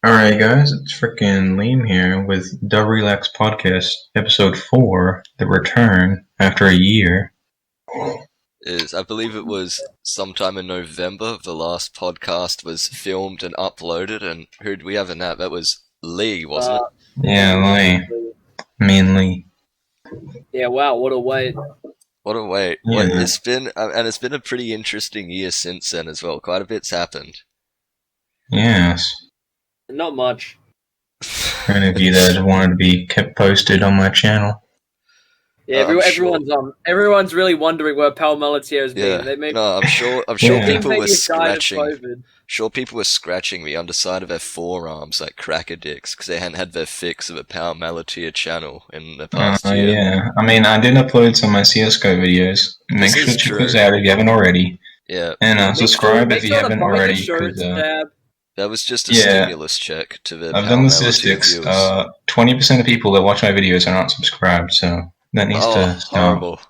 Alright guys, it's frickin' Liam here with the Relax Podcast, episode 4, The Return, after a year. I believe it was sometime in November, the last podcast was filmed and uploaded, and who did we have in that? That was Lee, wasn't it? Yeah, Lee. Me and Lee. Yeah, wow, what a wait. What a wait. Yeah. It's been a pretty interesting year since then as well. Quite a bit's happened. Yes. Not much. For any of you that wanted to be kept posted on my channel. Yeah, everyone's really wondering where Pal Maleter has been. I'm sure Yeah. people were died of scratching. COVID. Sure, people were scratching the underside of their forearms like cracker dicks because they hadn't had their fix of a Pal Maleter channel in the past year. Yeah. I mean, I did upload some of my CSGO videos. Make sure to check those out if you haven't already. Yeah. And subscribe if you haven't already. That was just a stimulus check to the I've Pal done the Maleter statistics. viewers. 20% of people that watch my videos are not subscribed, so that needs to stop. Horrible.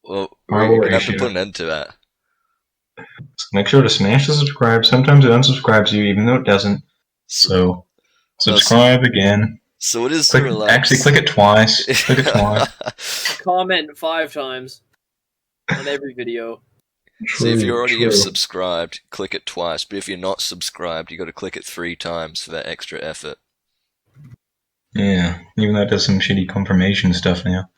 Well, we're going to have to put an end to that. So make sure to smash the subscribe. Sometimes it unsubscribes you, even though it doesn't. So, subscribe again. So what is Actually, click it twice. Click it twice. Comment 5 times on every video. So if you already have subscribed, click it twice. But if you're not subscribed, you got to click it 3 times for that extra effort. Yeah, even though it does some shitty confirmation stuff now.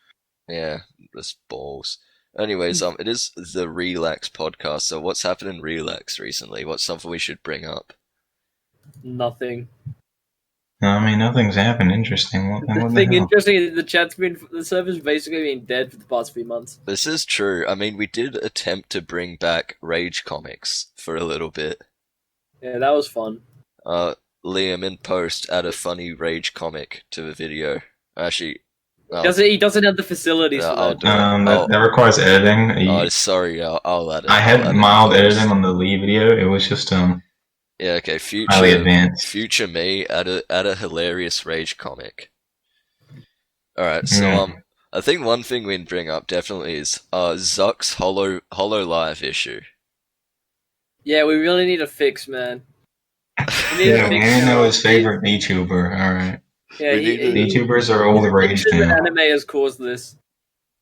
Yeah, just balls. Anyways, it is the Relax podcast. So what's happened in Relax recently? What's something we should bring up? Nothing. No, I mean, nothing's happened interesting. What The thing interesting is the server's basically been dead for the past few months. This is true. I mean, we did attempt to bring back Rage Comics for a little bit. Yeah, that was fun. Liam in post add a funny Rage comic to the video. Actually, he doesn't have the facilities for I'll that. do it. That requires editing. Sorry, I'll add it. I had mild editing on the Lee video. It was just Yeah, okay. highly advanced. Future me add a hilarious Rage comic. All right, so I think one thing we can bring up definitely is Zuck's Hololive issue. Yeah, we really need a fix, man. We know his favorite VTuber. All right. Yeah, VTubers are all the rage the now. anime has caused this.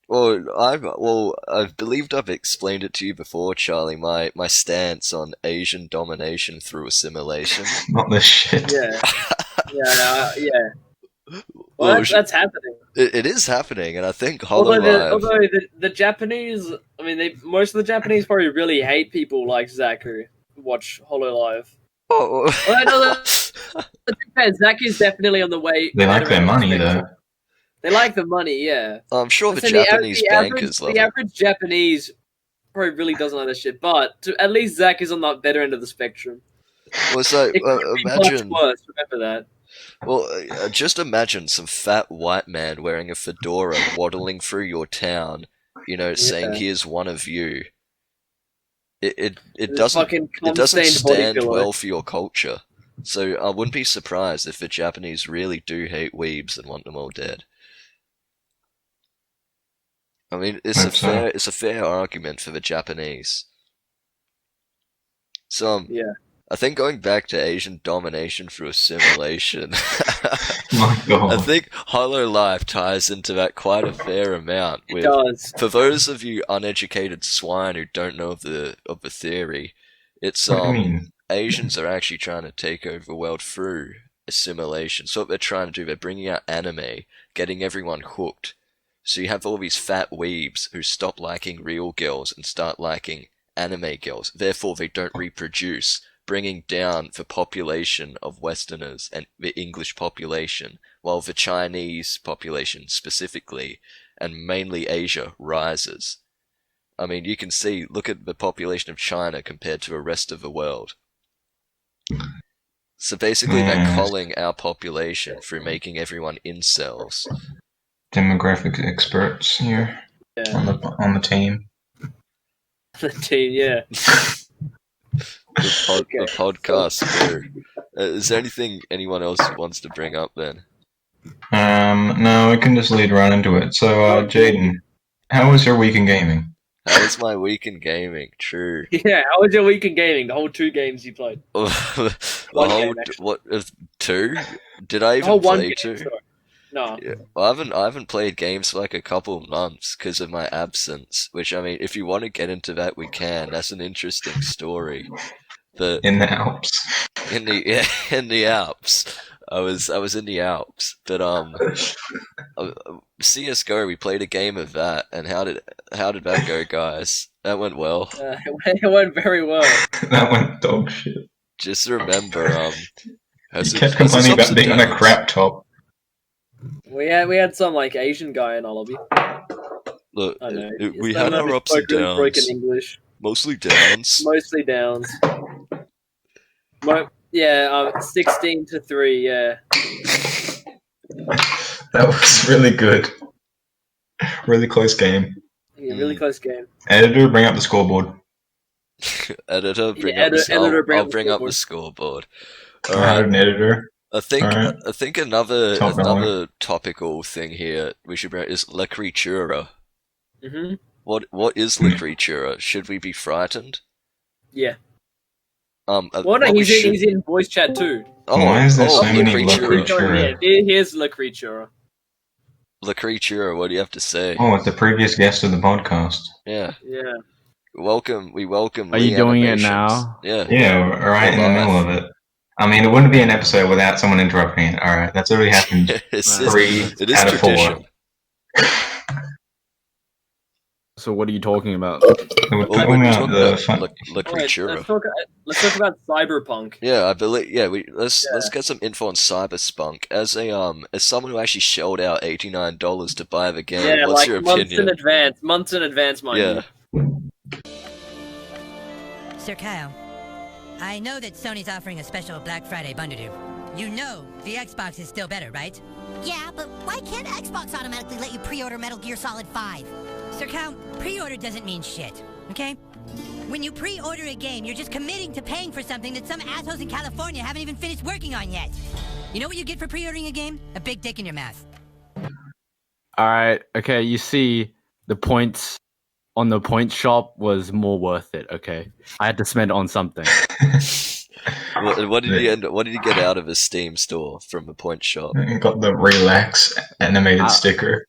Well, I believed I've explained it to you before, Charlie. My stance on Asian domination through assimilation. Not this shit. Yeah, yeah. Well, that's happening. It is happening, and I think Hololive... Although the Japanese, I mean, most of the Japanese probably really hate people like Zucc who watch Hololive. Oh, Zucc is definitely on the way. They like their money, though. They like the money, yeah. I'm sure the Japanese bankers love it. The average Japanese probably really doesn't like that shit, but at least Zucc is on the better end of the spectrum. Well, it's like, it could be imagine... much worse, remember that. Well, just imagine some fat white man wearing a fedora waddling through your town, saying he is one of you. It doesn't stand well for your culture. So I wouldn't be surprised if the Japanese really do hate weebs and want them all dead. I mean, it's a fair argument for the Japanese. So I think going back to Asian domination through assimilation, My God. I think Hololive ties into that quite a fair amount. It does. For those of you uneducated swine who don't know of the theory, it's What do you mean? Asians are actually trying to take over the world through assimilation. So what they're trying to do, they're bringing out anime, getting everyone hooked. So you have all these fat weebs who stop liking real girls and start liking anime girls. Therefore, they don't reproduce, bringing down the population of Westerners and the English population, while the Chinese population specifically, and mainly Asia, rises. I mean, you can see, look at the population of China compared to the rest of the world. So basically, they're culling our population through making everyone incels. Demographic experts here on the team. The team, yeah. The podcast crew. Is there anything anyone else wants to bring up then? No, we can just lead right into it. So, Jaden, how was your week in gaming? How was my week in gaming? True. Yeah, how was your week in gaming? The whole 2 games you played. The One whole game, actually. what 2? Did I The even whole one play game, 2? sorry. No. Yeah. Well, I haven't played games for like a couple of months because of my absence. Which I mean, if you want to get into that, we can. That's an interesting story. But In the Alps. in the Alps, I was in the Alps. But CS:GO, we played a game of that, and how did that go, guys? That went well. It went very well. That went dog shit. Just remember, You kept complaining about being on a crap top. We had some like Asian guy in our lobby. Look, I know. we had our ups and downs. Broken English. Mostly downs. Mostly downs. 16-3. Yeah. That was really good. Really close game. Yeah, really close game. Editor, bring up the scoreboard. Editor, bring Yeah, up the editor, bring I'll up the bring up the scoreboard. scoreboard. I had an editor. I think Alright. I think another Top dollar. another topical thing here we should bring is La Creatura. Mhm. What is La Creatura? Should we be frightened? Yeah. Well, Well, no, he's in voice chat too. Why is there so La many La Creatura. Creatura? Yeah, here's La Creatura. La Creatura, what do you have to say? Oh, it's the previous guest of the podcast. Yeah. Yeah. We welcome Are you doing it Animations. now? Yeah. Yeah, we're right in the middle of it. I mean, it wouldn't be an episode without someone interrupting it. Alright, that's already happened it is 3 out of 4. tradition. So what are you talking about? We're Well, talking we're about talking the about fun. La Alright, Creatura. let's talk about Cyberpunk. Yeah, I believe. Yeah, let's Yeah. get some info on Cyberpunk. As someone who actually shelled out $89 to buy the game, Yeah, what's like your months in opinion? advance, mind Yeah, you. Sir Kyle, I know that Sony's offering a special Black Friday bundle. You know the Xbox is still better, right? Yeah, but why can't Xbox automatically let you pre-order Metal Gear Solid 5? Sir Kyle, pre-order doesn't mean shit, okay? When you pre-order a game, you're just committing to paying for something that some assholes in California haven't even finished working on yet. You know what you get for pre-ordering a game? A big dick in your mouth. Alright, okay, you see the points on the point shop was more worth it, okay? I had to spend it on something. what did you get out of a Steam store from a point shop? Got the relax animated sticker.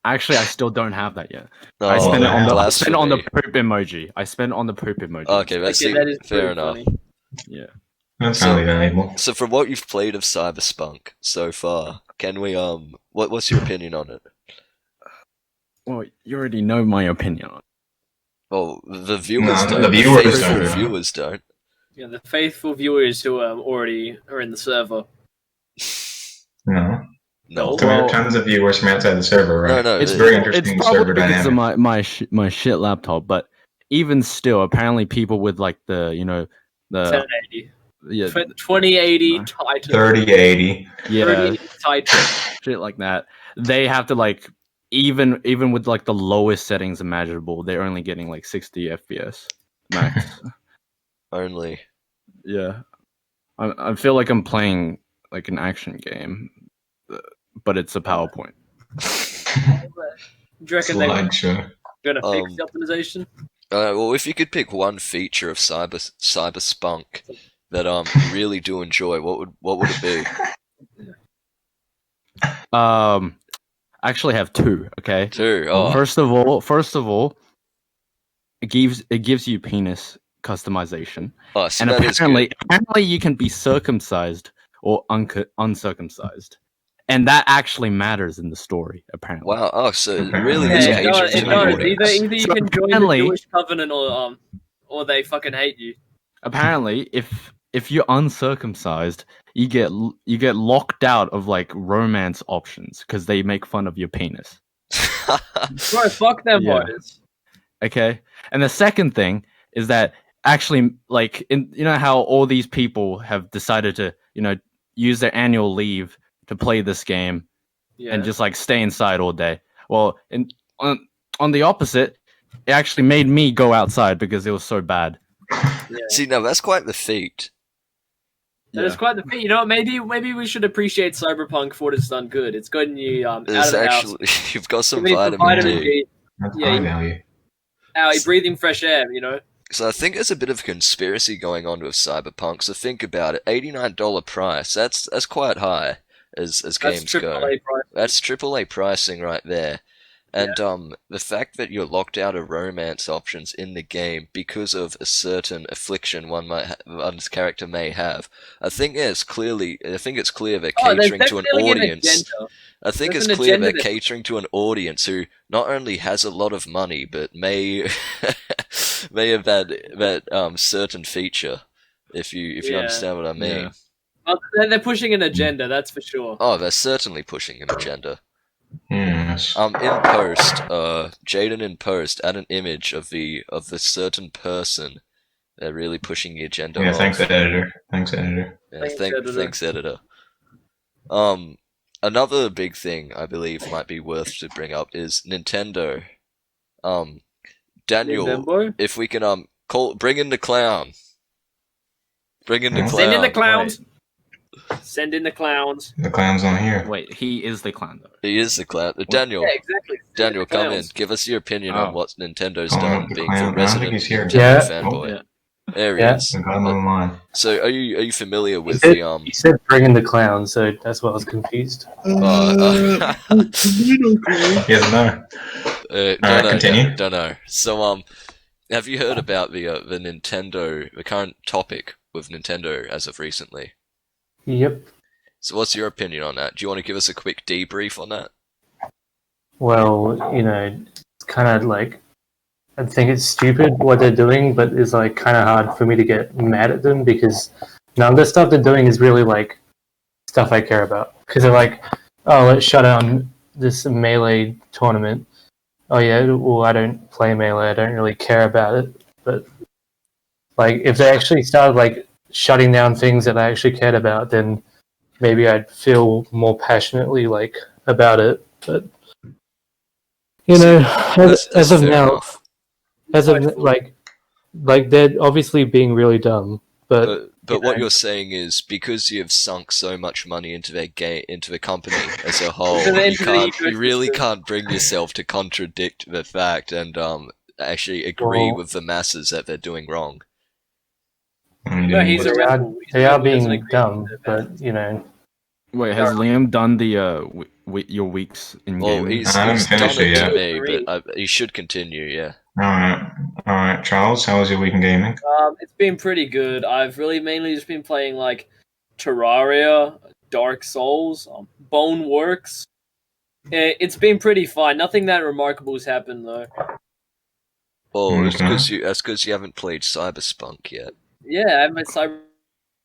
Actually, I still don't have that yet. Oh, I spent it on the blasphemy. poop emoji. I spent on the poop emoji. Okay, Okay, that is fair pretty enough. funny. Yeah. That's So- highly valuable. So, from what you've played of Cyberpunk so far, can we what's your opinion on it? Well, you already know my opinion on it. Well, the viewers No, don't. the viewers faithful don't. viewers don't. Yeah, the faithful viewers who already are in the server. No. No, So we have Well- tons of viewers from outside the server, right? no. It's very It's interesting probably server because of dynamic. my shit laptop, but even still, apparently people with like the 1080. yeah 2080 Titan. 3080. 3080 Titan. shit like that, they have to like even with like the lowest settings imaginable, they're only getting like 60 FPS max. only. Yeah, I feel like I'm playing like an action game, but it's a PowerPoint. Do you reckon they're Slideshow. gonna fix the optimization? Well, if you could pick one feature of Cyberpunk that really do enjoy, what would it be? I actually have two. Okay. Two. Oh, First of all, it gives you penis customization, oh, so and that is apparently you can be circumcised or uncircumcised, and that actually matters in the story. Apparently. wow. Oh, so really, Yeah, this Yeah, it caters does. to It the does. audience. Either you So can join the apparently- Jewish covenant or they fucking hate you. Apparently, if you're uncircumcised, you get locked out of like romance options because they make fun of your penis. Bro, fuck them Yeah. boys. Okay, and the second thing is that actually, like, you know how all these people have decided to use their annual leave to play this game Yeah. and just like stay inside all day. Well, on the opposite, it actually made me go outside because it was so bad. yeah. See, now that's quite the feat. That is quite the thing. You know what? Maybe we should appreciate Cyberpunk for what it's done good. It's gotten you out of It's the house. actually you've got some Give me vitamin D. D. That's Yeah, high you- value. breathing fresh air, you know. So I think there's a bit of conspiracy going on with Cyberpunk. So think about it, $89 price. That's quite high as games go. AAA price. That's AAA pricing right there. And the fact that you're locked out of romance options in the game because of a certain affliction one's character may have, I think it's clear they're catering to an audience. I think it's clear they're catering to an audience who not only has a lot of money, but may have that certain feature. If you understand what I mean. Yeah. They're pushing an agenda, that's for sure. Oh, they're certainly pushing an agenda. Yes. In post, Jaden in post add an image of the certain person. They're really pushing the agenda. Yeah, off. thanks editor. Yeah, thanks editor. Another big thing I believe might be worth to bring up is Nintendo. Daniel, Nintendo? if we can bring in the clown. Bring in the clown. Send in the clowns. Send in the clowns. The clown's not here. Wait, he is the clown though. He is the clown. Daniel. Yeah, exactly. Daniel, Send in the come in. clowns. Give us your opinion on what Nintendo's Oh, done, the being clown. the I don't resident think he's here. Nintendo Yeah. fanboy. Yeah. There he Yeah. is. I got him on the line. So, are you familiar with He the said bring in the clown, so that's why I was confused. Yes, no. Continue. Don't know. So, have you heard about the Nintendo, the current topic with Nintendo as of recently? Yep. So, what's your opinion on that? Do you want to give us a quick debrief on that? Well, it's kind of like, I think it's stupid what they're doing, but it's like kind of hard for me to get mad at them because none of the stuff they're doing is really like stuff I care about. Because they're like, oh, let's shut down this Melee tournament. Oh yeah, well I don't play Melee, I don't really care about it. But like, if they actually started like shutting down things that I actually cared about, then maybe I'd feel more passionately like about it. But as of fair now. enough. As of like they're obviously being really dumb, but what you're saying is because you've sunk so much money into their into the company as a whole, you really can't bring yourself to contradict the fact and actually agree with the masses that they're doing wrong. No, he's a rebel. they are He doesn't being agree dumb, with it. but Wait, has Liam done the your weeks in Well, gaming? he's I haven't done finished it it to yet. me, but he should continue. Yeah. Alright, Charles, how was your week in gaming? It's been pretty good. I've really mainly just been playing like Terraria, Dark Souls, Boneworks. It's been pretty fun. Nothing that remarkable has happened though. Well, Okay. that's because you haven't played Cyberpunk yet. Yeah, I've been Cyber.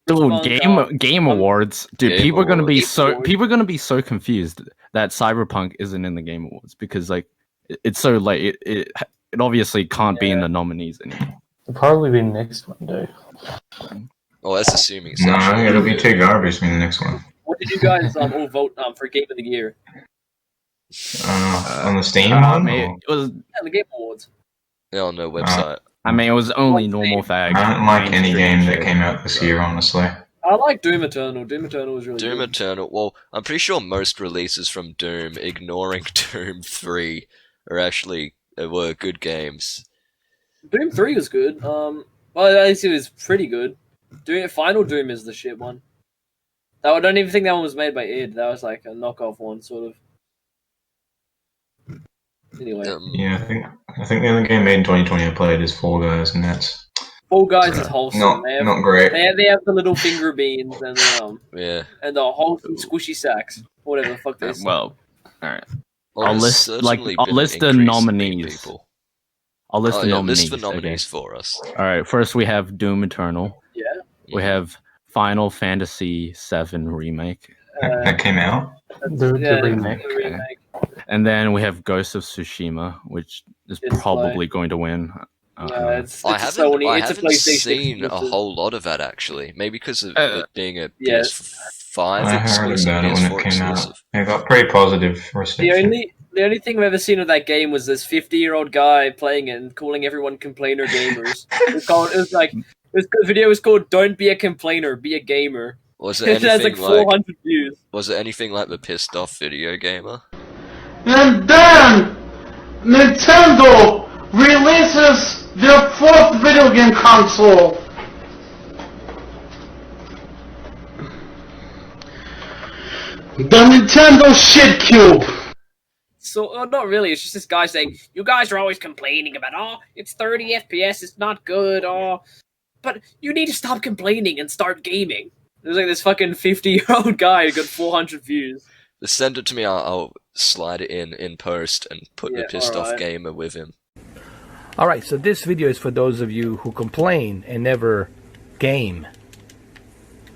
Dude, game awards, dude. Game People are gonna be Awards. so confused that Cyberpunk isn't in the game awards because like it's so late. It obviously can't be in the nominees anymore. it'll probably be next one, though. Oh, that's assuming. It's No, actually- it'll be too garbage in the next one. What did you guys all vote for Game of the Year? On the Steam one? it was. Yeah, the Game Awards. Yeah, on their website. I mean, it was only normal fag. I don't like any mainstream game that shit. came out this year, honestly. I like Doom Eternal. Doom Eternal was really Doom good. Eternal. Well, I'm pretty sure most releases from Doom, ignoring Doom 3, were good games. Doom 3 was good. Well, at least it was pretty good. Final Doom is the shit one. I don't even think that one was made by id. That was like a knockoff one, sort of. Anyway, Yeah, I think the only game made in 2020 I played is Fall Guys, and that's Fall Guys is wholesome. not great. They have the little finger beans and Yeah. the wholesome squishy sacks, whatever the fuck they say. Well, all right. Well, I'll there's list, certainly I'll been list an the increase in nominees. people. I'll list the nominees. List the nominees okay. for us. All right. First, we have Doom Eternal. Yeah. We have Final Fantasy VII Remake, That came out. The remake. the remake. and then we have Ghost of Tsushima, which is It's probably going to win. It's I a haven't, Sony. I It's a haven't PlayStation seen a exclusive. whole lot of that actually. Maybe because of Uh, it being a yeah. PS5 I heard exclusive, about it when PS4 it came out. exclusive. It got pretty positive reception. The only thing I've ever seen of that game was this 50-year-old guy playing it and calling everyone complainer gamers. This video was called "Don't be a complainer, be a gamer." Was it It has like anything like? 400 views. Was it anything like the pissed off video gamer? And then Nintendo releases their fourth video game console. The Nintendo Shid Cube. So, not really, it's just this guy saying, you guys are always complaining about, it's 30 FPS, it's not good, but you need to stop complaining and start gaming. There's like this fucking 50-year-old guy who got 400 views. Just send it to me, I'll slide it in post and put the pissed off gamer with him. Alright, so this video is for those of you who complain and never game.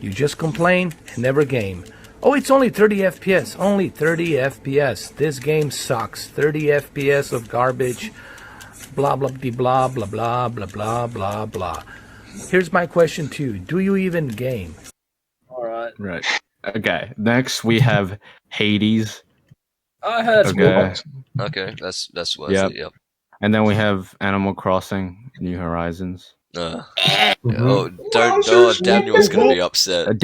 You just complain and never game. Oh, it's only 30 FPS. Only 30 FPS. This game sucks. 30 FPS of garbage. Blah, blah, blah, blah, blah, blah, blah, blah, blah. Here's my question to you. Do you even game? Alright. Right. Okay. Next, we have Hades. I heard Okay, that's worth it, yep. And then we have Animal Crossing, New Horizons. Oh, Daniel's gonna be upset.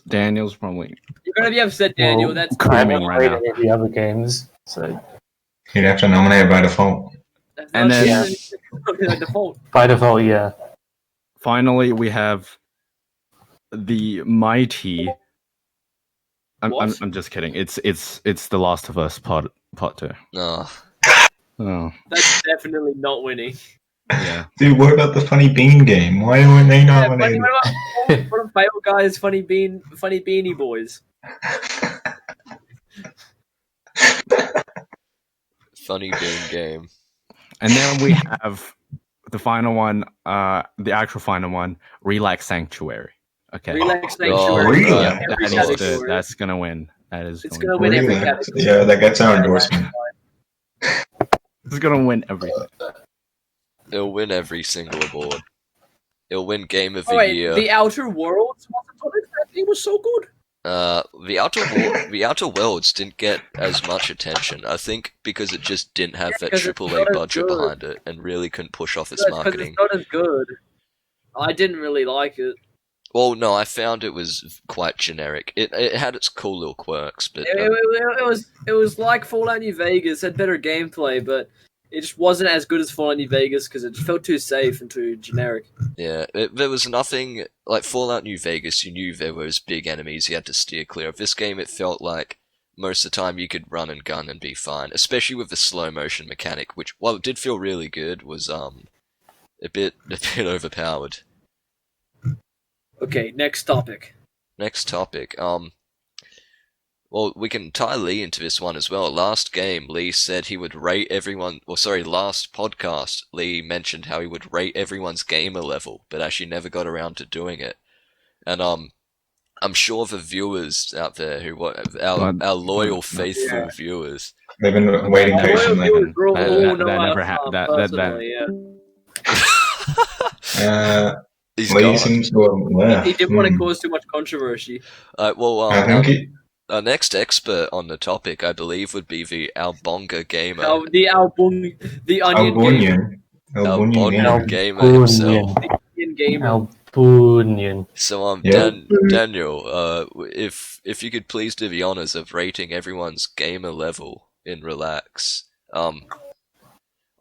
Daniel's probably... You're gonna be upset, Daniel. That's I haven't screaming right played now. any of the other games, so You'd have to nominate it by default. And then- default. by default, yeah. Finally, we have the mighty... I'm just kidding. It's The Last of Us Part 2. No. Oh. That's definitely not winning. Yeah. Dude, what about the Funny Bean game? Why weren't they nominated? What about Fail Guys, Funny Beanie Boys? Funny Bean game. And then we have the final one, the actual final one, Relax Sanctuary. Okay. Relax Sanctuary. Oh, Relax. Every That's category. that's gonna win. It's gonna win every category. Yeah, that gets our endorsement. It's gonna win everything. It'll win every single award. It'll win Game of the Oh wait, Year. The Outer Worlds wasn't on it? That thing was so good. The Outer Worlds didn't get as much attention. I think because it just didn't have that 'cause it's AAA not as budget good. behind it and really couldn't push off its Because marketing. it's not as good. I didn't really like it. Well, no, I found it was quite generic. It had its cool little quirks, but It was like Fallout New Vegas. It had better gameplay, but it just wasn't as good as Fallout New Vegas because it just felt too safe and too generic. yeah, there was nothing like Fallout New Vegas. You knew there was big enemies you had to steer clear of. This game, it felt like most of the time you could run and gun and be fine, especially with the slow motion mechanic, which while it did feel really good, was a bit overpowered. Okay, next topic. Next topic. Well, we can tie Lee into this one as well. Last game, Lee said he would rate everyone... last podcast, Lee mentioned how he would rate everyone's gamer level, but actually never got around to doing it. And, I'm sure the viewers out there our loyal, faithful viewers... They've been waiting patiently. He's Lee gone. seems to have left. He didn't want to cause too much controversy. Well, I think our next expert on the topic, I believe, would be the Albonga gamer. The Onion Albonian gamer himself. The Onion Gamer. Albunian. So, Yeah. Daniel, if you could please do the honors of rating everyone's gamer level in Relax.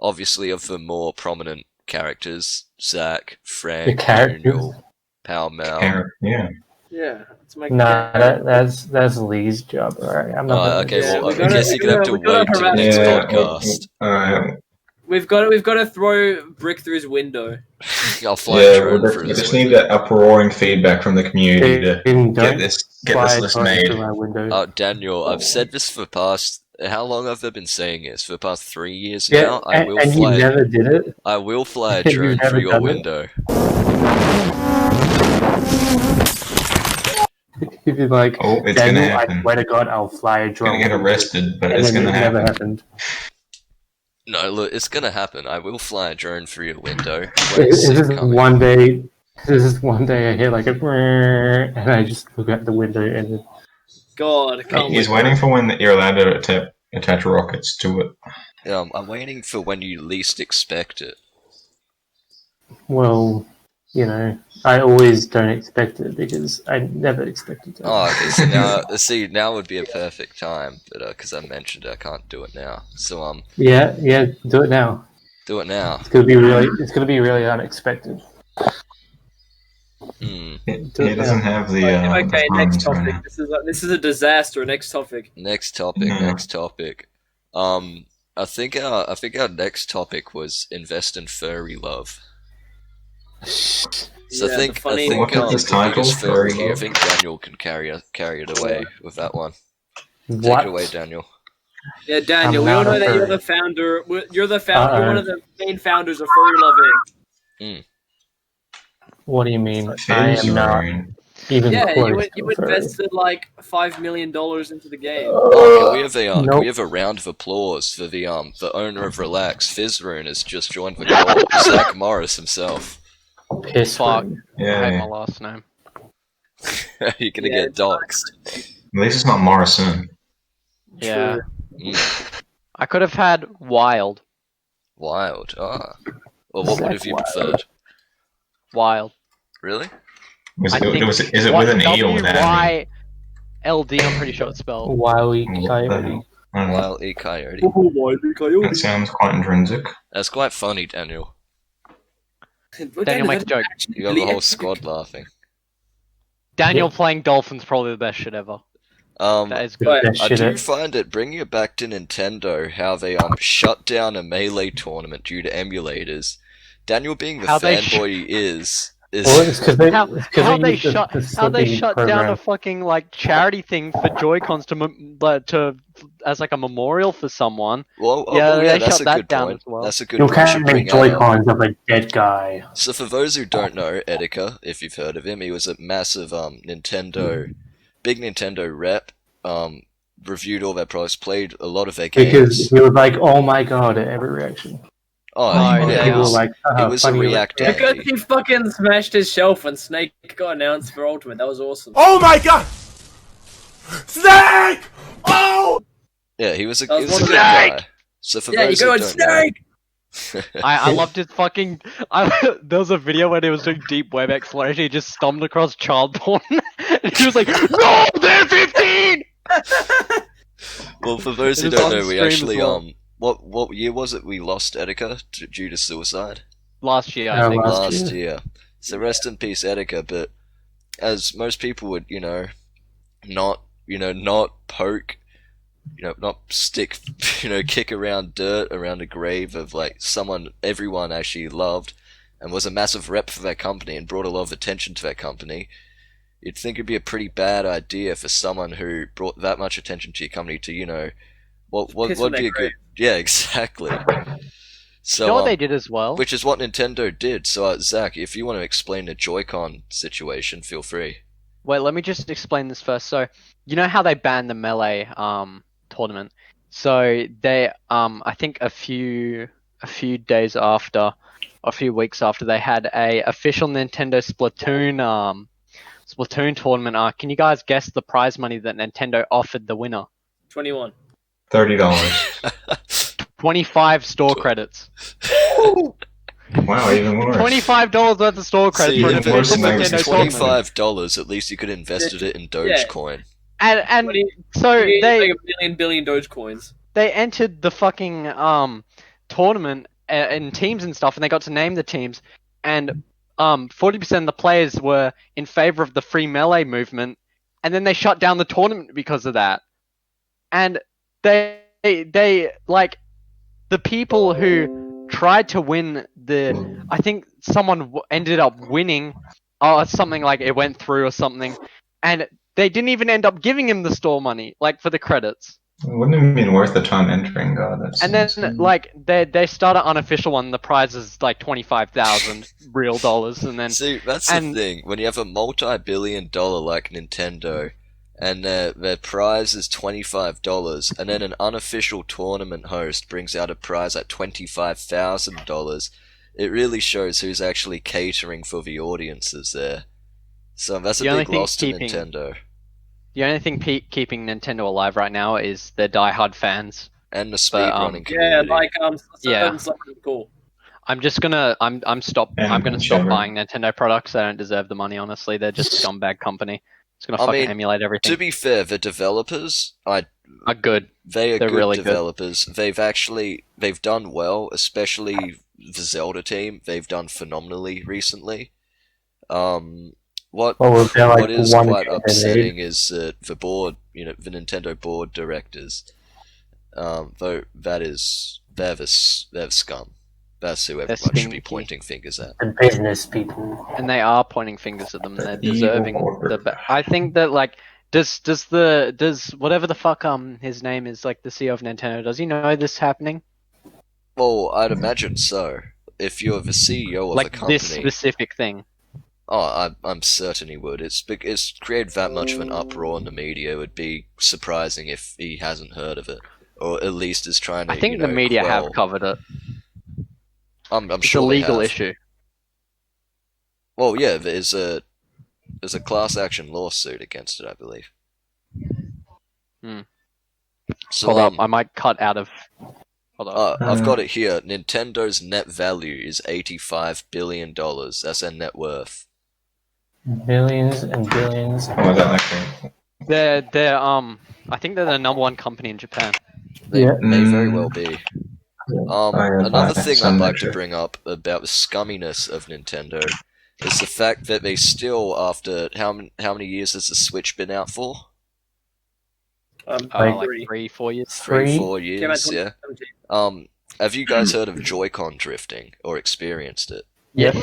Obviously of the more prominent characters, Zach, Frank, Daniel, Pal Mal. Yeah. Yeah, let's make Nah, that's Lee's job. All right, I'm not. Okay, Yeah, well, we I guess you're gonna have to we gotta wait till the harass next him. podcast. We've got to throw brick through his window. I'll fly a drone for we his just window. need that uproaring feedback from the community to get this list made. Daniel, I've said this for the past... How long have I been saying this? For the past 3 years Yeah, now? and you never did it. I will fly a You've drone never through your done it? window. You'd be like, Oh, it's Daniel, gonna happen. I swear to God, I'll fly a drone. Gonna get arrested, but And it's then gonna it never happen. happened. No, look, it's gonna happen. I will fly a drone through your window. When It's it's just coming. one day. This is one day I hear like a brrrr, and I just look out the window and God, I can't He's wait. waiting for when you're allowed to attach rockets to it. I'm waiting for when you least expect it. well, you know, I always don't expect it because I never expected it. Oh, okay, so now would be a perfect time, but because I mentioned I can't do it now. So Yeah, do it now. Do it now. It's gonna be really unexpected. It doesn't have the. Okay, the next funds right topic. now. This is a disaster. Next topic. Next topic. Yeah. Next topic. I think our next topic was invest in furry love. So Yeah, I think the funny- What was this the title? biggest Furry furry. I Love? think Daniel can carry it away with that one. Take What? it away, Daniel. Yeah, Daniel, I'm we all not know a that you're furry. the founder. You're the founder. You're Uh-oh. one of the main founders of Furry Love Inc. What do you mean? I Fairies am are not wearing- even Yeah, close. you to a furry. invested like $5 million into the game. Oh, can we have can Nope. we have a round of applause for the owner of Relax? Fizroon has just joined the call. Zach Morris himself. Piss Fuck. room. I hate my Yeah. last name. You're gonna Yeah, get doxxed. At least it's not Morrison. Yeah. True. I could have had Wild. Wild. Ah. Well, what would Zach have you Wild. preferred? Wild. Really? Is I think it with an E or without an E? W-Y-L-D, I'm pretty sure it's spelled. Wily What the coyote. hell? I don't know. Wild E Coyote. That sounds quite intrinsic. That's quite funny, Daniel. Daniel, make a joke. You got the whole squad laughing. Daniel playing Dolphins probably the best shit ever. That is The good. best I shit do ever. find it, bringing it back to Nintendo, how they shut down a Melee tournament due to emulators. Daniel being the How they fanboy he is Well, it's because they, How they used the shut slipping down program. a fucking like charity thing for Joycons to as like a memorial for someone. Well, Yeah, they that's shut a that good down point. as well. That's a good You point. can't make bring out. Joy-Cons of a dead guy. So for those who don't know, Etika, if you've heard of him, he was a massive big Nintendo rep. Reviewed all their products, played a lot of their games. Because he was like, "Oh my god!" at every reaction. Oh, Oh, yeah, yeah. he People was, were like, he was a funny reactor. reaction. Because he fucking smashed his shelf when Snake got announced for Ultimate. That was awesome. Oh my god! Snake! Oh! Yeah, he was a, That he was was a one good of the- guy. So for Yeah, you those who go on don't know, Snake! I loved his fucking. There was a video where he was doing deep web exploration. He just stumbled across child porn, and he was like, "No, they're 15." well, for those who It was don't on know, we stream as actually well. what year was it we lost Etika due to suicide? Last year, I think. Last year. So rest in peace, Etika. But as most people would, not poke, not stick, kick around dirt around a grave of like someone everyone actually loved and was a massive rep for their company and brought a lot of attention to their company. You'd think it'd be a pretty bad idea for someone who brought that much attention to your company to, what Piss would on be a their good, yeah, exactly. So, You know what they did as well? which is what Nintendo did. So, Zach, if you want to explain the Joy-Con situation, feel free. Wait, let me just explain this first. So, you know how they banned the Melee tournament? So they I think a few days after, a few weeks after, they had a official Nintendo Splatoon tournament. Can you guys guess the prize money that Nintendo offered the winner? 21. $30. 25 store credits. Wow, even worse. $25 worth of store credits See, for an if even worse official than that was Nintendo tournament. $25, at least you could invested it in Dogecoin. And 20 so you they make a billion Dogecoins. they entered the fucking tournament in teams and stuff, and they got to name the teams, and 40% of the players were in favor of the free Melee movement, and then they shut down the tournament because of that. And they like the people who tried to win I think someone ended up winning, something like it went through or something, and they didn't even end up giving him the store money, like for the credits. It wouldn't have been worth the time entering, God. That's And then, insane. like, they start an unofficial one. The prize is like 25,000 real dollars, and then See, that's the thing. When you have a multi-billion-dollar like Nintendo, and their prize is $25, and then an unofficial tournament host brings out a prize at $25,000, it really shows who's actually catering for the audiences there. So that's a The only big thing loss to keeping- Nintendo. the only thing keeping Nintendo alive right now is their diehard fans. And the But, speedrunning Yeah, community. like Yeah. something cool. I'm just gonna I'm gonna stop whichever. buying Nintendo products. They don't deserve the money. Honestly, they're just a scumbag company. It's gonna I fucking mean, emulate everything. To be fair, the developers, are good. They're They're good really good. developers. They've done well, especially the Zelda team. They've done phenomenally recently. What Well, they're like is one quite game upsetting is that the board, the Nintendo board directors, though they're scum. That's who everyone should be stinky. pointing fingers at. The business people. And they are pointing fingers at them. And they're Evil deserving board. I think that like does whatever the fuck his name is, like the CEO of Nintendo, does he know this happening? Well, I'd imagine so. If you're the CEO of a Like company, this specific thing. oh, I'm certain he would. It's created that much of an uproar in the media. It would be surprising if he hasn't heard of it, or at least is trying to. I think the media quell. have covered it. I'm It's sure a they legal have. issue. Well, yeah, there's a class action lawsuit against it, I believe. Hmm. So, Hold up, I might cut out of. Hold up. I've got it here. Nintendo's net value is $85 billion. That's their net worth. Billions and billions. Oh, is that actually? They're I think they're the #1 company in Japan. They Yeah. may very well be. Another thing I'd some like to measure. bring up about the scumminess of Nintendo is the fact that they still, after how many years has the Switch been out for? Like Like 3-4 years. Three? 4 years, yeah. Have you guys heard of Joycon Drifting or experienced it? Yep.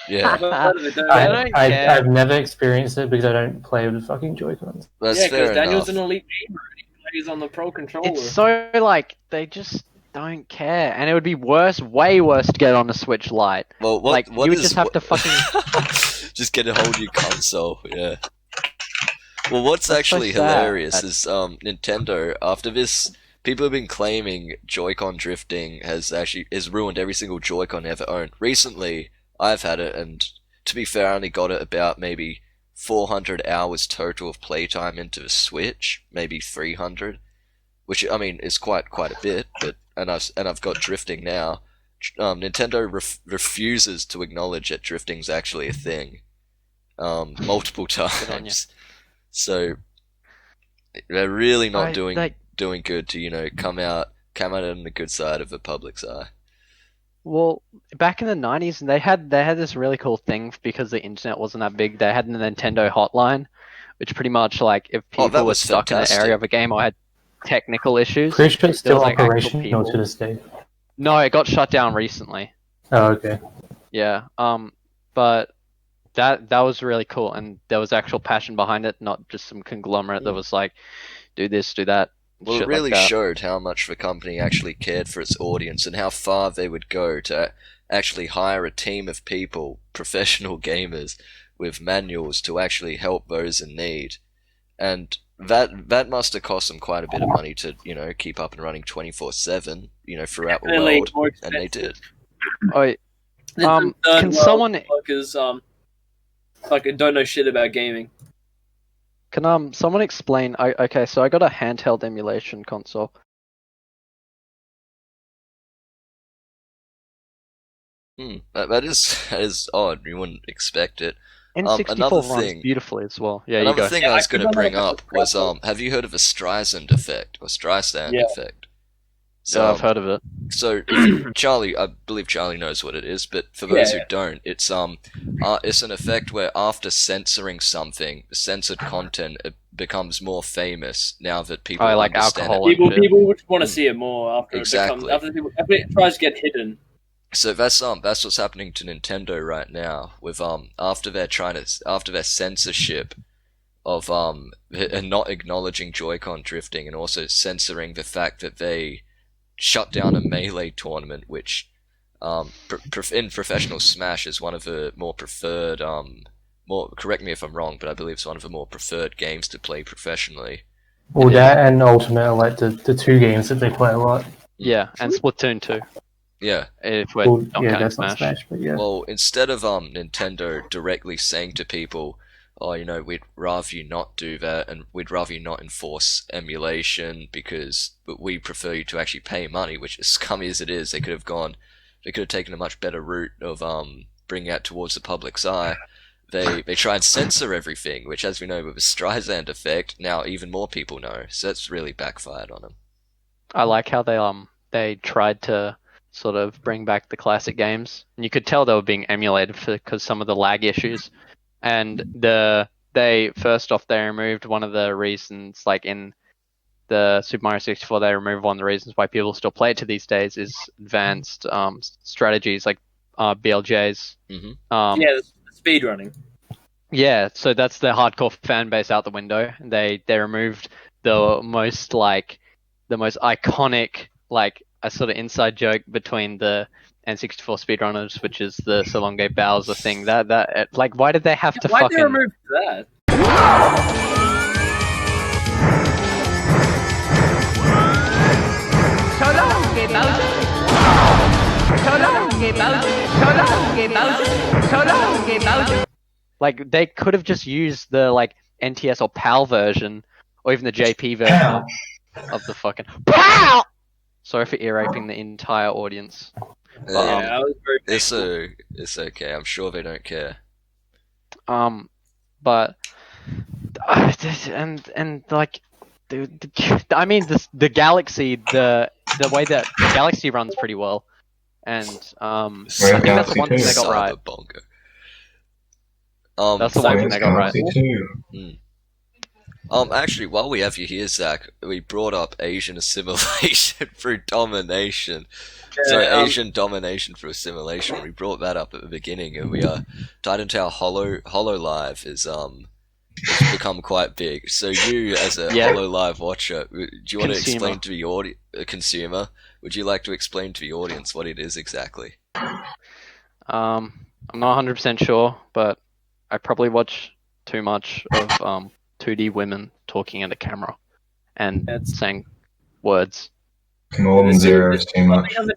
Yeah, I don't care. I've never experienced it because I don't play with fucking Joy-Cons. that's Yeah, fair because Daniel's enough. an elite gamer and he plays on the Pro Controller. It's so like they just don't care, and it would be worse, way worse, to get on a Switch Lite. Well, what Like, what you would is- just have what- to fucking. just get a whole new console, yeah. Well, what's That's actually so sad. hilarious is Nintendo, after this, people have been claiming Joy-Con drifting has ruined every single Joy-Con ever owned. Recently, I've had it, and to be fair, I only got it about maybe 400 hours total of playtime into the Switch, maybe 300, which I mean is quite a bit. But I've got drifting now. Nintendo refuses to acknowledge that drifting's actually a thing, multiple on ya. times. So they're really not doing like- good to come out on the good side of the public's eye. Well, back in the 90s, they had this really cool thing because the internet wasn't that big. They had the Nintendo hotline, which pretty much like if Oh, that people were was stuck in the fantastic. area of a game or had technical issues. Pretty sure it's there still was, like, actual operational people. to this day. No, it got shut down recently. Oh, okay. Yeah. But that was really cool, and there was actual passion behind it, not just some conglomerate that was like, do this, do that. Well, shit it really like that. showed how much the company actually cared for its audience and how far they would go to actually hire a team of people, professional gamers, with manuals to actually help those in need. And that must have cost them quite a bit of money to, keep up and running 24/7, throughout the Definitely world, more and they expensive. did. Oh, There's some can third someone- world fuckers fucking don't know shit about gaming. Can someone explain? Okay, so I got a handheld emulation console. That is odd. You wouldn't expect it. N64 another runs thing- beautifully as well. Yeah, you Another go. thing Yeah, I was I could going to run bring like a up was, pretzel. have you heard of a Streisand effect or Streisand Yeah. effect? So I've heard of it. So Charlie, I believe Charlie knows what it is, but for those who don't, it's an effect where after censoring something, the censored content becomes more famous now that people like understand alcohol it. and shit. People would want to see it more after Exactly. after it tries to get hidden. So that's what's happening to Nintendo right now with after their censorship of and not acknowledging Joy-Con drifting and also censoring the fact that they shut down a Melee tournament, which in professional Smash is one of the more preferred correct me if I'm wrong, but I believe it's one of the more preferred games to play professionally. Well, that and Ultimate are like the two games that they play a lot. Yeah, and Splatoon 2. Yeah. If we're Well, not yeah, counting that's not Smash. Smash, but yeah. Well, instead of Nintendo directly saying to people, "Oh, we'd rather you not do that, and we'd rather you not enforce emulation because we prefer you to actually pay money," which as scummy as it is, they could have taken a much better route of bringing that towards the public's eye. they try and censor everything, which, as we know, with the Streisand effect, now even more people know. So that's really backfired on them. I like how they tried to sort of bring back the classic games, and you could tell they were being emulated because some of the lag issues, and they removed one of the reasons, like in the Super Mario 64, they removed one of the reasons why people still play it to these days is advanced strategies like BLJs. Mm-hmm. The speedrunning. Yeah, so that's the hardcore fan base out the window. They removed the most iconic, like a sort of inside joke between the N64 speedrunners, which is the Salonge Bowser thing. That like, why did they have to Why fucking... did they remove that? Like, they could have just used the like NTS or PAL version, or even the JP version of the fucking PAL. Sorry for ear raping the entire audience. I was very It's okay. I'm sure they don't care. But and like I mean the Galaxy, the way that the Galaxy runs pretty well, and I think that's the one thing they got right. Cyberpunk. That's the one thing they got right. Actually, while we have you here, Zach, we brought up Asian assimilation through domination. Asian domination through assimilation. We brought that up at the beginning, and we tied into how Hololive is become quite big. So you, as a Hololive watcher, do you want to explain to the consumer? Would you like to explain to the audience what it is exactly? I'm not 100% sure, but I probably watch too much of 2D women talking at a camera and saying words. More than zero is too much. And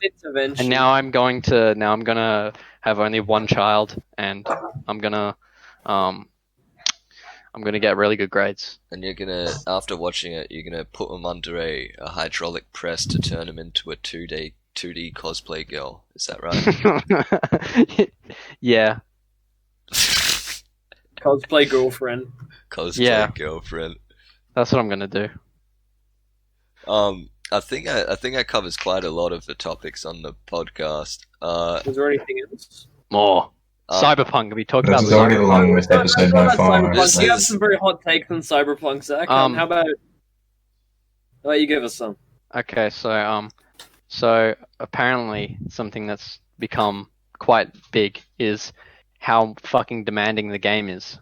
now I'm gonna have only one child, and I'm gonna get really good grades. And you're gonna, after watching it, you're gonna put them under a hydraulic press to turn them into a 2D cosplay girl. Is that right? Yeah. Cosplay girlfriend. Girlfriend. That's what I'm gonna do. I think that covers quite a lot of the topics on the podcast. Was there anything else? More. Cyberpunk. We talked about This is already the longest episode by far. Cyberpunk. You have some very hot takes on Cyberpunk, Zach. How about you give us some? Okay, so apparently something that's become quite big is how fucking demanding the game is.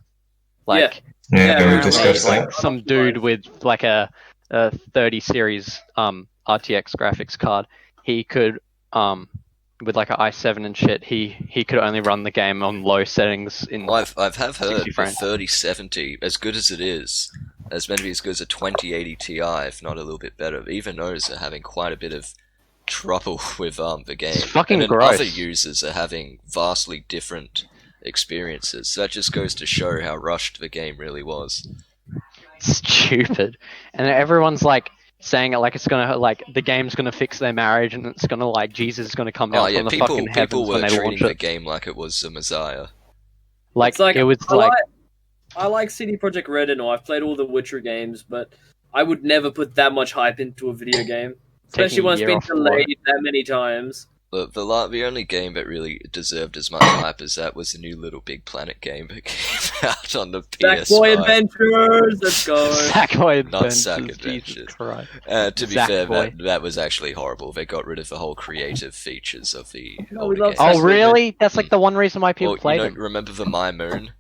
Like, we discussed that. Like some dude with like a 30 series RTX graphics card, he could with like an i7 and shit, he could only run the game on low settings in. I've heard the 3070, as good as it is, as maybe as good as a 2080 Ti, if not a little bit better. Even those are having quite a bit of trouble with the game. It's fucking and gross. Other users are having vastly different experiences. So that just goes to show how rushed the game really was. Stupid. And everyone's like saying it like it's gonna, like, the game's gonna fix their marriage and it's gonna, like, Jesus is gonna come down from the fucking heavens when they launch it. People were treating the game like it was the Messiah. Like it was I like CD Projekt Red and all. I've played all the Witcher games, but I would never put that much hype into a video game, especially when it's been delayed that many times. The only game that really deserved as much hype as that was the new LittleBigPlanet game that came out on the PS5. Sackboy Adventures, let's go. Sackboy Adventures, not Sack Adventures. To be Zack fair, Boy. that was actually horrible. They got rid of the whole creative features of the No, older we love games. Oh, really? That's like the one reason why people played it. Remember the My Moon?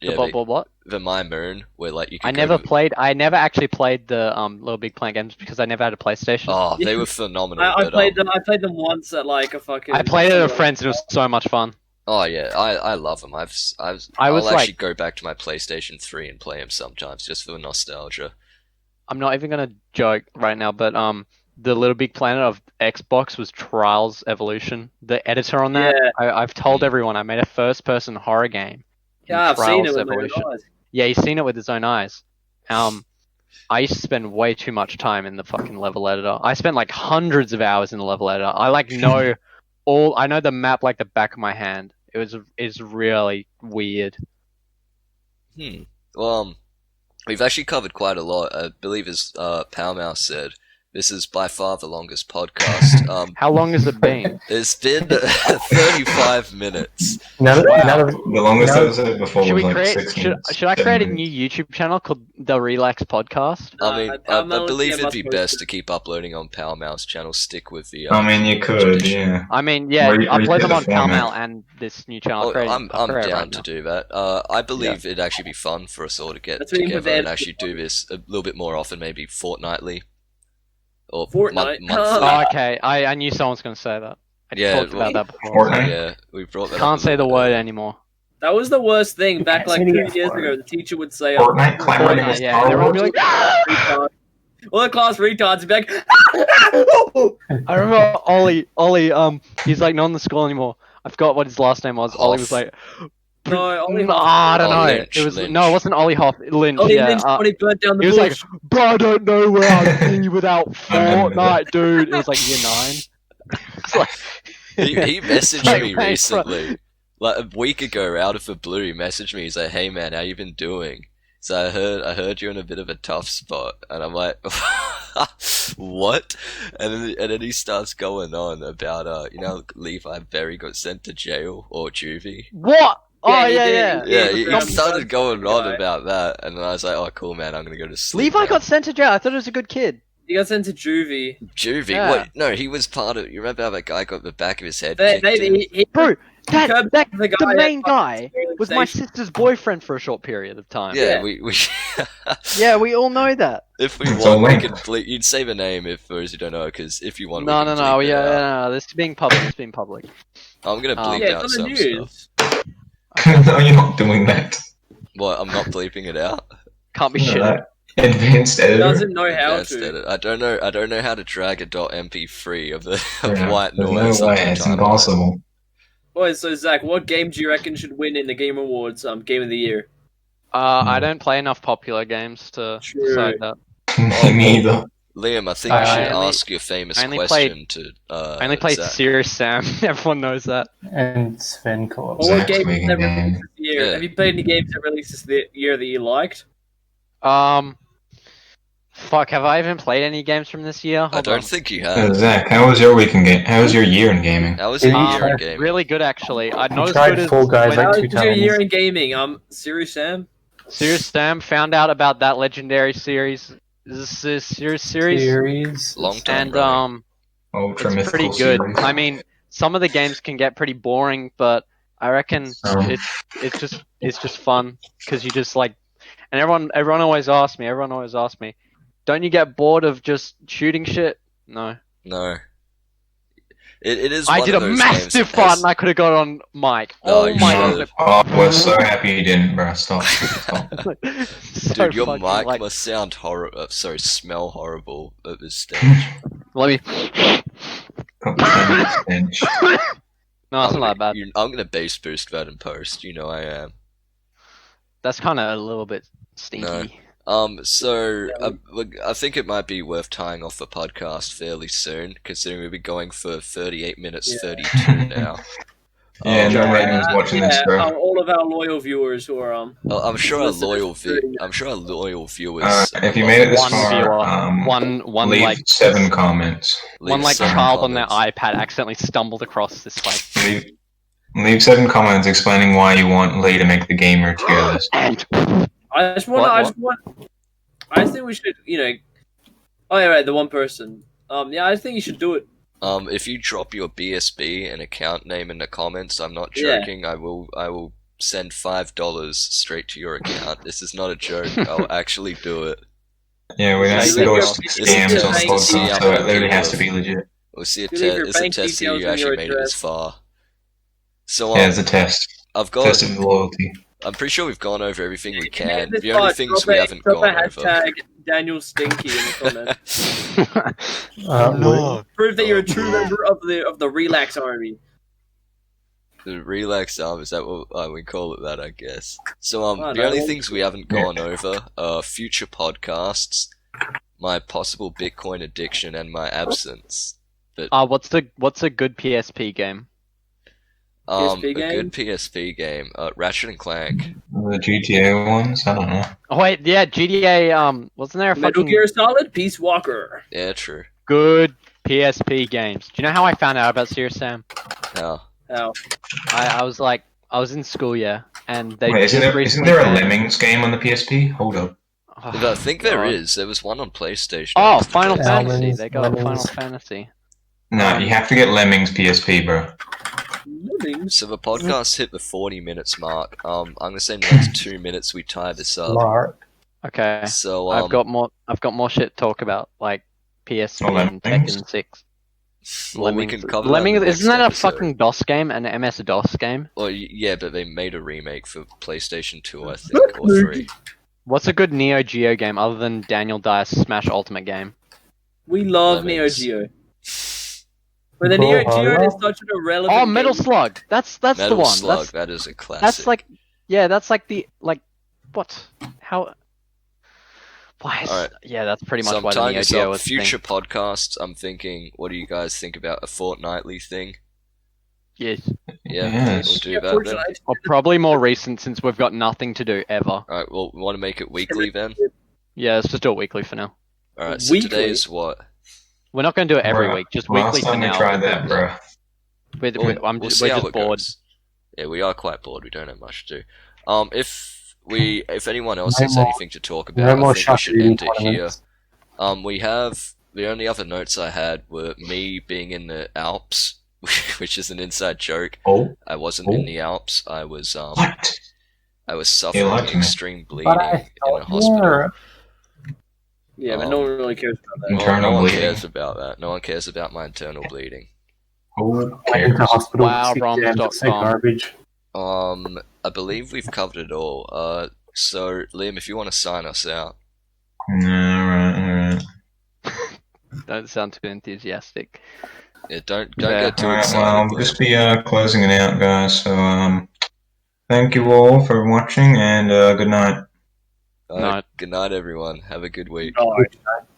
What? The My Moon, where like you could I never actually played the LittleBigPlanet games because I never had a PlayStation. Oh, they were phenomenal. I played them once at like a fucking. I played it with friends and it was so much fun. Oh yeah, I love them. I'll actually go back to my PlayStation 3 and play them sometimes just for the nostalgia. I'm not even gonna joke right now, but the LittleBigPlanet of Xbox was Trials Evolution. The editor on that, I've told everyone I made a first-person horror game. Yeah, I've seen it with my own eyes. Yeah, he's seen it with his own eyes. I used to spend way too much time in the fucking level editor. I spent like hundreds of hours in the level editor. I know the map like the back of my hand. is really weird. Well, we've actually covered quite a lot. I believe, as Pal Maleter said, this is by far the longest podcast. How long has it been? It's been 35 minutes. The longest episode before Should was we like create? 6 Should, minutes. should I 7 create a minutes. new YouTube channel called The Relax Podcast? I mean, Pal I Maleter, believe yeah, it'd be must best post to keep uploading on Pal Maleter's channel. Stick with the. I mean, you could, tradition. yeah. I mean, yeah, Where you upload get them the on Pal format. Maleter and this new channel. Oh, I'm I'll create it down right to now. do that. I believe it'd actually be fun for us all to get That's what you together put and there. actually do this a little bit more often, maybe fortnightly. Or Fortnite? monthly. Oh, okay, I knew someone was going to say that. I Yeah, talked well, about that before. Fortnite? Yeah, we brought that up Can't a say the little word bit. anymore. That was the worst thing back like 2 Can't say years the ago. The teacher would say, Fortnite, clamoring Fortnite, with yeah, Star and everyone would Wars? be like, All the class retards would be like, I remember Ollie, he's like not in the school anymore. I forgot what his last name was. Ollie was like, no, Ollie no, I don't Oh, know. Lynch, It was Lynch. no, it wasn't Ollie Hoff. Lynch, Ollie yeah. Lynch when he burnt down the He was like, bush. bro, I don't know where I'd be without I remember Fortnite, dude. It was like year 9. It's like, He messaged Like, me hey, recently, like a week ago, out of the blue. He messaged me. He's like, "Hey man, how you been doing?" So I heard you're in a bit of a tough spot, and I'm like, "What?" And then he starts going on about Levi Berry got sent to jail or juvie. what? Yeah, Oh he yeah, did. yeah. Yeah, he he was started going on guy. about that, and then I was like, "Oh, cool, man. I'm gonna go to sleep." Levi now." got sent to jail. I thought he was a good kid. He got sent to juvie. juvie. Yeah. Wait, no, he was part of. You remember how that guy got the back of his head They, kicked in? Bro, that curbed the the guy main at guy fucking was my station. sister's boyfriend for a short period of time. Yeah, Yeah. we Yeah, we all know that. If we It's want, all we linked. can you'd say the name if for those who don't know, because if you want, No, we no, can no. bleep it Yeah, out. no. This is being public. It's being public. I'm gonna bleep Yeah, out it's on the some news. stuff. No, you're not doing that. What? I'm not bleeping it out. Can't be No, shit. that Advanced He editor. doesn't know how Advanced to. edit. I don't know how to drag a .mp3 of the Yeah, white there's noise. no on way. the It's timeline. impossible. Boys, so Zach, what game do you reckon should win in the Game Awards Game of the Year? I don't play enough popular games to True. decide that. Me neither. Liam, I think I you should only- ask your famous I only question to. I only played Zach. Serious Sam. Everyone knows that. And Sven co-op. Or what Zach's games making that game. released this year? Yeah. Have you played any games that released this year that you liked? Fuck, have I even played any games from this year? I Hold don't on. think you have. Zach, how was your week in game? How was your year in gaming? How was your Um, year in gaming? Really good, actually. Not I as tried good as Fall Guys when like How 2 was your times. year in gaming? Serious Sam? Serious Sam found out about that legendary series. Is this series? Series. Long time. And running. Ultra it's pretty mythical good. series. I mean, some of the games can get pretty boring, but I reckon Um, it's just fun because you just like, and everyone always asks me, don't you get bored of just shooting shit? No. No. It is. I one did of a those massive games that fun. has- I could have got on mic. Oh, Oh you my should've. god. Oh, we're so happy you didn't, bro. Stop. Stop. So Dude, your fucking, mic like- must sound smell horrible at this stage. Let me. Complete stench. No, it's not that bad. I'm gonna bass boost that in post. You know I am. That's kind of a little bit stinky. So I think it might be worth tying off the podcast fairly soon, considering we'll be going for 38 minutes 32 now. Yeah, no ratings watching this, bro. All of our loyal viewers who are I'm sure our listeners loyal to- viewers. If you made it this One far, viewer, one leave like 7 comments. one like some child on their comments. iPad accidentally stumbled across this like. Leave 7 comments explaining why you want Lee to make the gamer tier list. I just think we should, Oh yeah, right, the one person. I just think you should do it. If you drop your BSB and account name in the comments, I'm not Yeah. joking. I will send $5 straight to your account. This is not a joke. I'll actually do it. Yeah, we have Leave to go your- scams on leave podcast, your- so it literally has to be legit. We'll see if You leave your it's a bank test that details you and actually your made it this address. far. So Yeah, it's a test. I've got. Test of loyalty. I'm pretty sure we've gone over everything we If you made can. this The only far, things drop we a- haven't drop gone a over. hashtag Daniel Stinky in the comments. No. Prove that you're a true member of the Relax Army. The relax arm, is that what we call it? That I guess. So Oh, the no. only things we haven't gone over are future podcasts, my possible Bitcoin addiction, and my absence. What's a good PSP game? PSP A good game? PSP game. Ratchet and Clank. The GTA ones? I don't know. Oh wait, yeah, GTA. Wasn't there a Metal fucking Gear Solid, Peace Walker. Yeah, true. good PSP games? Do you know how I found out about Serious Sam? How? How? I was in school, yeah, and they Wait, just isn't recently there a banned- Lemmings game on the PSP? Hold up. Oh, I think there God. is. There was one on PlayStation. Oh, It's the Final PlayStation. Fantasy. Lemmings, They got Lemmings. Final Fantasy. No, you have to get Lemmings PSP, bro. So the podcast hit the 40 minutes mark. I'm gonna say in the next 2 minutes we tie this up. Mark. Okay. So I've got more shit to talk about, like PSP and Lemmings? Tekken 6. well, we can cover Lemmings, that in the isn't that next a episode. fucking DOS game, an MS DOS game? Well, yeah, but they made a remake for PlayStation 2, I think, or 3. What's a good Neo Geo game other than Daniel Dye's Smash Ultimate game? We love Lemmings. Neo Geo. But the Neo Geo is such an irrelevant Oh, Metal game. Slug. That's the Metal one. Slug, that is a classic. That's like, yeah, that's like the what? How? Why? Alright. Yeah, that's pretty So much I'm why the tying Neo this Geo up. was the Future thing. podcasts, I'm thinking, what do you guys think about a fortnightly thing? Yes. Yeah, Yes. we'll do Yeah, that then. fortunately, Or probably more recent since we've got nothing to do ever. Alright, well, we want to make it weekly then? Yeah, let's just do it weekly for now. Alright, so Weekly? today's what? We're not going to do it every Bruh, week, just Last weekly for time we now. tried that, bro. We'll see We're how just it bored. goes. Yeah, we are quite bored. We don't have much to do. If anyone else No has more- anything to talk No about, I more think we should shotgun end it here. tournaments. We have the only other notes I had were me being in the Alps, which is an inside joke. Oh, I wasn't in the Alps. I was what? I was You suffering lied to me. extreme bleeding But I in a thought hospital. you're- Yeah, but no one really cares about that. Internal no one bleeding. cares about that. No one cares about my internal bleeding. Who Went cares? into hospital. Wow, sick Roms jam, dot sick com. garbage. I believe we've covered it all. So Liam, if you want to sign us out. Alright. Don't sound too enthusiastic. Yeah, don't Yeah. get too Alright, excited. well, I'll Liam. just be closing it out, guys. So, thank you all for watching, and good night. Good night, everyone. Have a good week. Alright.